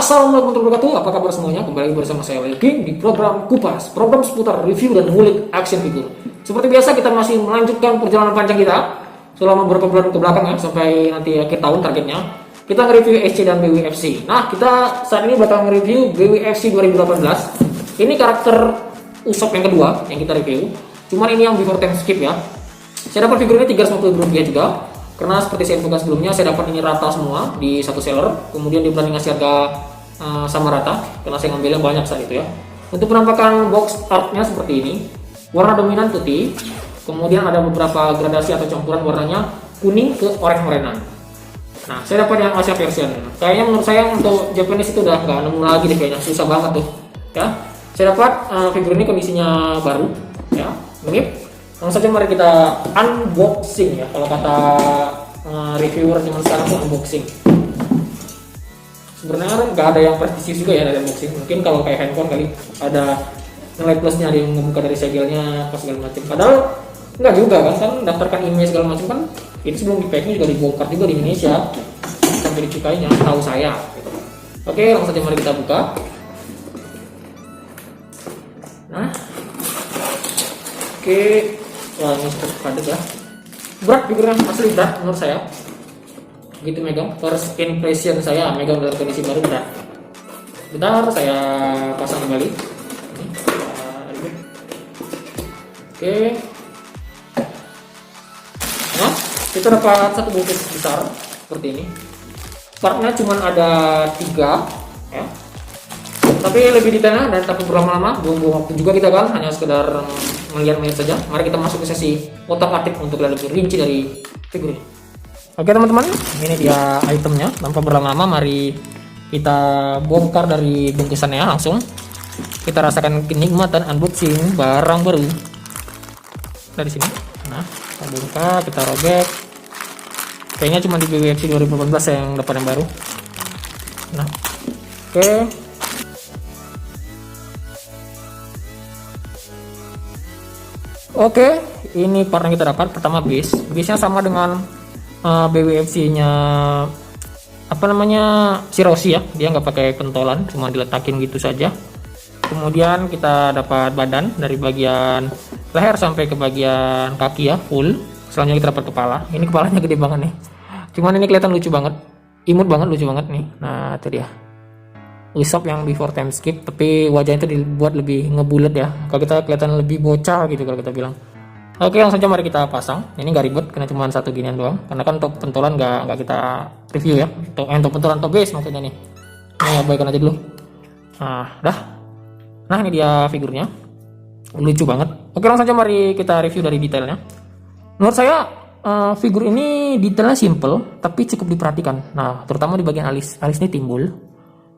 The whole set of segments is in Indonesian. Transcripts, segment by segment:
Assalamualaikum warahmatullahi wabarakatuh. Apa kabar semuanya? Kembali bersama saya King di program Kupas, program seputar review dan ngulik action figure. Seperti biasa kita masih melanjutkan perjalanan panjang kita selama beberapa bulan ke belakang ya, sampai nanti akhir tahun targetnya. Kita nge-review SC dan BWFC. Nah, kita saat ini bakal nge-review BWFC 2018. Ini karakter Usopp yang kedua yang kita review. Cuman ini yang before time skip ya. Saya dapat figur ini Rp350 juga. Karena seperti saya infokan sebelumnya, saya dapat ini rata semua di satu seller. Kemudian dia berani ngasih harga sama rata, karena saya ngambilnya banyak saat itu ya. Untuk penampakan box artnya seperti ini. Warna dominan putih. Kemudian ada beberapa gradasi atau campuran warnanya kuning ke oranye-orange. Nah, saya dapat yang Asia version. Kayaknya menurut saya untuk Japanese itu udah nggak nemu lagi deh, kayaknya susah banget tuh. Ya, saya dapat figur ini kondisinya baru. Ya, mirip. Langsung saja mari kita unboxing ya, kalau kata reviewer zaman sekarang tuh unboxing. Sebenarnya nggak ada yang prestisius juga ya dari unboxing. Mungkin kalau kayak handphone kali ada nilai plusnya, ada yang membuka dari segelnya apa segala macam. Padahal nggak juga kan daftarkan email segala macam kan. Ini sebelum di packing juga dibongkar juga di Indonesia sampai dicukainya, tahu saya. Gitu. Oke, langsung saja mari kita buka. Nah, oke. Wah, ini cukup padat ya. Berat figurnya, asli berat menurut saya. Begitu megang, first impression saya megang dalam kondisi baru berat. Bentar, saya pasang kembali. Oke. Nah, kita dapat satu bungkus besar seperti ini. Partnya cuma ada 3 ya. Tapi lebih detailnya dan tak berlama-lama, buang-buang waktu juga kita kan, hanya sekedar melihat-lihat saja. Mari kita masuk ke sesi otak-atik untuk lebih rinci dari figur ini. Oke teman-teman, ini dia itemnya. Tanpa berlama-lama, mari kita bongkar dari bungkusannya langsung. Kita rasakan kenikmatan unboxing barang baru dari sini. Nah, kita buka, kita robek. Kayaknya cuma di BWFC 2018 yang dapat yang baru. Nah, oke. Oke, ini part yang kita dapat. Pertama base-nya sama dengan BWFC-nya apa namanya, Shiroshi ya. Dia nggak pakai pentolan, cuma diletakin gitu saja. Kemudian kita dapat badan dari bagian leher sampai ke bagian kaki ya, full. Selanjutnya kita dapat kepala. Ini kepalanya gede banget nih. Cuman ini kelihatan lucu banget, imut banget, lucu banget nih. Nah, itu dia. Usopp yang before time skip, tapi wajahnya itu dibuat lebih ngebulet ya. Kalau kita kelihatan lebih bocah gitu kalau kita bilang. Oke, langsung aja mari kita pasang. Ini nggak ribet, karena cuma satu ginian doang. Karena kan untuk pentolan nggak kita review ya. Untuk pentolan top base maksudnya nih. Ini abaikan aja dulu. Nah, dah. Nah, ini dia figurnya. Lucu banget. Oke, langsung aja mari kita review dari detailnya. Menurut saya figur ini detailnya simple, tapi cukup diperhatikan. Nah, terutama di bagian alis. Alis ini timbul.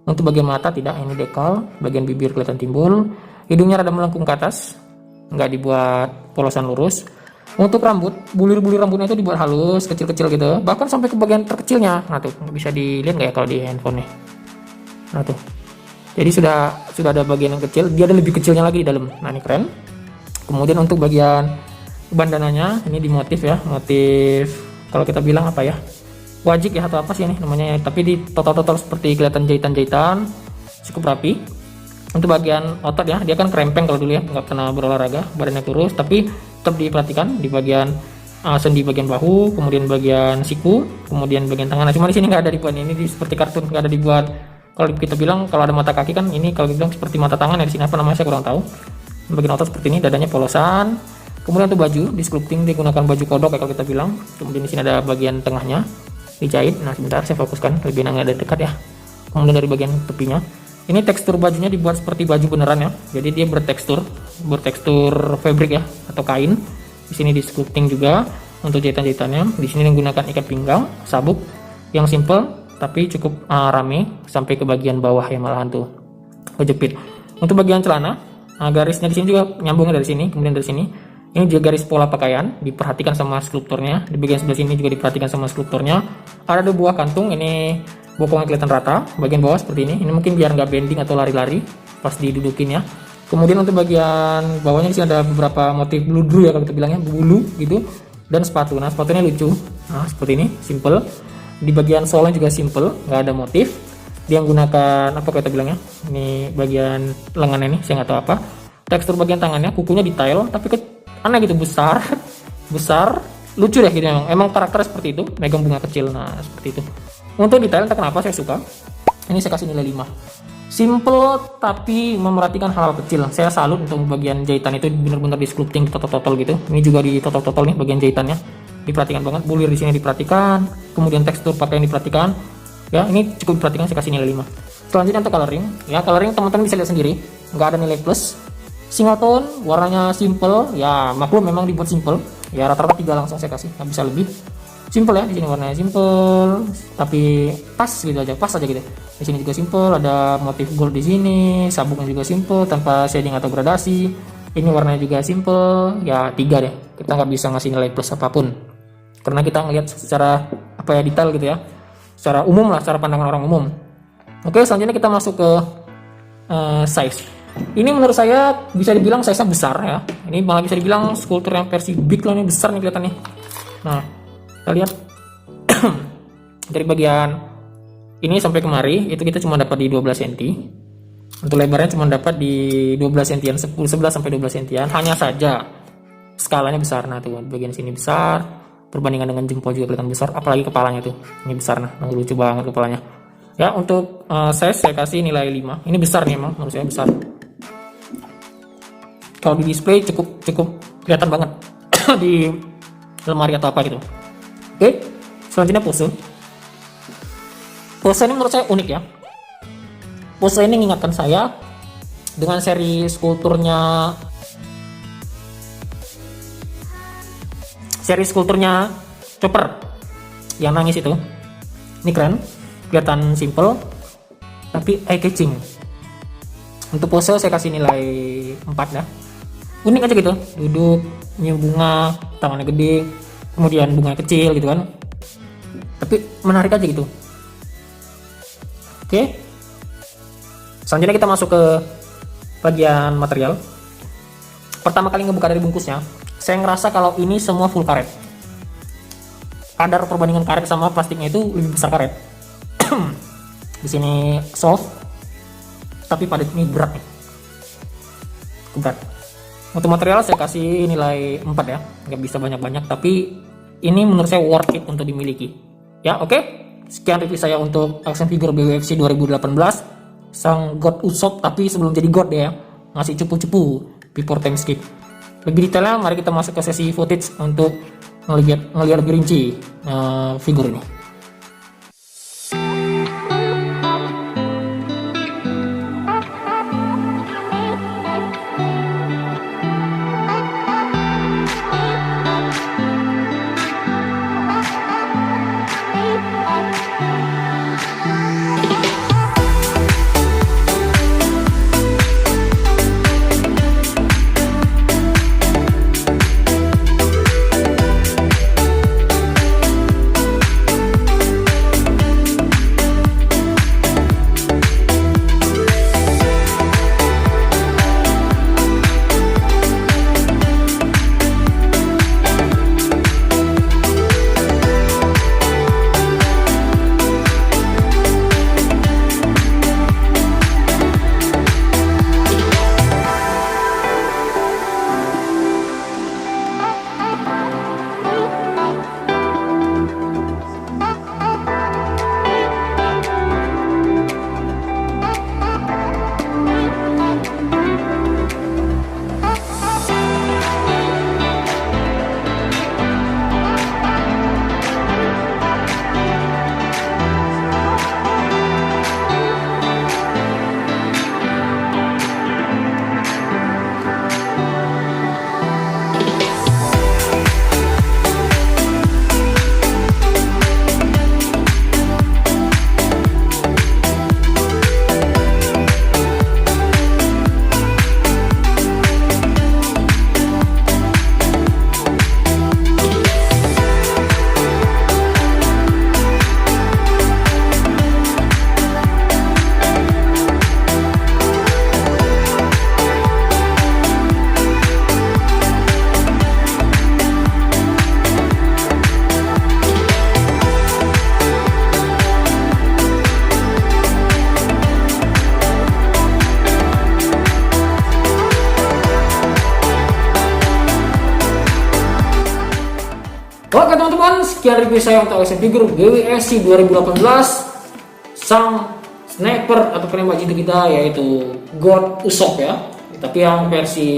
Untuk bagian mata tidak, ini dekal, bagian bibir kelihatan timbul, hidungnya rada melengkung ke atas, nggak dibuat polosan lurus. Untuk rambut, bulir-bulir rambutnya itu dibuat halus, kecil-kecil gitu, bahkan sampai ke bagian terkecilnya. Nah tuh, bisa dilihat nggak ya kalau di handphone nih. Nah tuh, jadi sudah ada bagian yang kecil, dia ada lebih kecilnya lagi di dalam. Nah ini keren. Kemudian untuk bagian bandananya, ini di motif ya, motif kalau kita bilang apa ya, wajik ya atau apa sih ini namanya, tapi di total seperti kelihatan jahitan-jahitan, cukup rapi. Untuk bagian otot ya, dia kan krempeng kalau dulu ya, nggak pernah berolahraga, badannya kurus, tapi tetap diperhatikan di bagian sendi bagian bahu, kemudian bagian siku, kemudian bagian tangan. Nah, cuma di sini nggak ada dibuat, ini seperti kartun, nggak ada dibuat. Kalau kita bilang kalau ada mata kaki kan, ini kalau dibilang seperti mata tangan ya, di sini apa namanya saya kurang tahu. Bagian otot seperti ini, dadanya polosan. Kemudian untuk baju di sculpting digunakan baju kodok ya kalau kita bilang. Kemudian di sini ada bagian tengahnya dijahit. Nah sebentar saya fokuskan lebih enak dari dekat ya. Kemudian dari bagian tepinya, ini tekstur bajunya dibuat seperti baju beneran ya, jadi dia bertekstur fabric ya atau kain. Di sini di sculpting juga untuk jahitan-jahitannya. Di sini menggunakan ikat pinggang sabuk yang simple tapi cukup rame sampai ke bagian bawah ya, malahan tuh kejepit. Untuk bagian celana, garisnya di sini juga nyambungnya dari sini, kemudian dari sini. Ini juga garis pola pakaian, diperhatikan sama skulpturnya. Di bagian sebelah sini juga diperhatikan sama skulpturnya. Ada 2 buah kantung, ini bokongnya kelihatan rata. Bagian bawah seperti ini. Ini mungkin biar nggak bending atau lari-lari pas didudukin ya. Kemudian untuk bagian bawahnya di sini ada beberapa motif bludru ya kalau kita bilangnya, bulu gitu. Dan sepatu. Nah sepatunya lucu. Nah seperti ini, simple. Di bagian soalnya juga simple, nggak ada motif. Dia menggunakan apa kita bilangnya, ini bagian lengannya nih, saya nggak tahu apa. Tekstur bagian tangannya, kukunya detail, tapi aneh gitu, besar, besar, lucu deh gitu emang karakternya seperti itu, megang bunga kecil, nah seperti itu. Untuk detail entah kenapa saya suka. Ini saya kasih nilai 5. Simple tapi memerhatikan hal-hal kecil. Saya salut untuk bagian jahitan itu, benar-benar di sculpting, total gitu. Ini juga di total nih bagian jahitannya. Diperhatikan banget, bulir di sini diperhatikan, kemudian tekstur pakaian diperhatikan. Ya, ini cukup diperhatikan, saya kasih nilai 5. Selanjutnya untuk coloring. Ya, coloring teman-teman bisa lihat sendiri, nggak ada nilai plus. Single tone, warnanya simple. Ya, maklum memang dibuat simple. Ya, rata-rata 3 langsung saya kasih, nggak bisa lebih. Simple ya, di sini warnanya simple, tapi pas gitu aja, pas aja gitu. Di sini juga simple, ada motif gold di sini, sabuknya juga simple tanpa shading atau gradasi. Ini warnanya juga simple, ya 3 deh. Kita nggak bisa ngasih nilai plus apapun, karena kita ngelihat secara apa ya, detail gitu ya, secara umum lah, secara pandangan orang umum. Oke, selanjutnya kita masuk ke size. Ini menurut saya bisa dibilang size-nya besar ya. Ini malah bisa dibilang skulptur yang versi big lah, ini besar nih kelihatannya. Nah, kita lihat dari bagian ini sampai kemari itu kita cuma dapat di 12 cm. Untuk lebarnya cuma dapat di 12 cm, 11 sampai 12 cm. Hanya saja skalanya besar. Nah, tuh bagian sini besar, perbandingan dengan jempol juga kelihatan besar, apalagi kepalanya tuh. Ini besar, nah, lucu banget kepalanya. Ya, untuk size saya kasih nilai 5. Ini besar nih, emang menurut saya besar. Kalau di display cukup kelihatan banget di lemari atau apa gitu. Oke, selanjutnya pose. Pose ini menurut saya unik ya. Pose ini mengingatkan saya dengan seri skulpturnya Chopper yang nangis itu. Ini keren, kelihatan simple tapi eye catching. Untuk pose saya kasih nilai 4 ya. Unik aja gitu, duduk nyium bunga, tangannya gede, kemudian bunga kecil gitu kan, tapi menarik aja gitu. Oke, selanjutnya kita masuk ke bagian material. Pertama kali ngebuka dari bungkusnya, saya ngerasa kalau ini semua full karet. Kadar perbandingan karet sama plastiknya itu lebih besar karet. Di sini soft, tapi pada ini berat nih, berat. Untuk material saya kasih nilai 4 ya, nggak bisa banyak-banyak, tapi ini menurut saya worth it untuk dimiliki. Ya, oke. Sekian review saya untuk action figure BWFC 2018, sang God Usopp, tapi sebelum jadi God ya, ngasih cupu-cupu before time skip. Lebih detailnya, mari kita masuk ke sesi footage untuk ngelihat lebih rinci figur ini. Oke teman-teman, sekian review saya untuk action figure WWFC 2018 sang sniper atau penembak jitu kita, yaitu God Usopp ya, tapi yang versi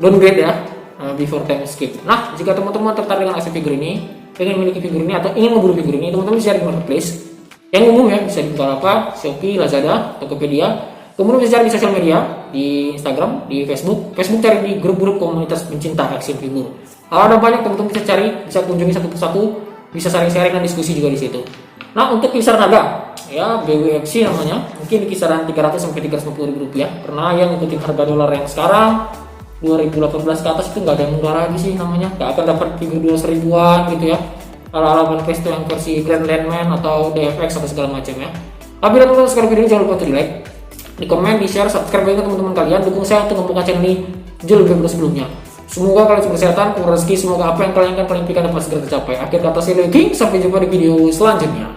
downgrade ya, before time skip. Nah, jika teman-teman tertarik dengan action figure ini, pengen memiliki figur ini atau ingin memburu figur ini, teman-teman bisa di marketplace yang umum ya, bisa di Bukalapak, Shopee, Lazada, Tokopedia. Kemudian bisa cari di sosial media, di Instagram, di Facebook cari di grup-grup komunitas pencinta action figure. Ada banyak teman-teman bisa cari, bisa kunjungi satu persatu, bisa sharing-sharing dan diskusi juga di situ. Nah, untuk kisaran harga ya BWFC namanya, mungkin di kisaran 300 sampai 350 ribu rupiah. Karena yang ngikutin harga dolar yang sekarang 2018 ke atas itu nggak ada yang murah lagi sih namanya, nggak akan dapat figur 200 ribuan gitu ya. Kalau alaman case itu yang versi Grand Landman atau DFX atau segala macam ya. Tapi teman-teman sekarang video ini jangan lupa untuk di like, di komen, di share, subscribe juga teman-teman kalian, dukung saya untuk membuka channel ini jauh lebih bagus sebelumnya. Semoga kalian berkesehatan, kurang rezeki, semoga apa yang kalian inginkan dapat segera tercapai. Akhir kata saya King, sampai jumpa di video selanjutnya.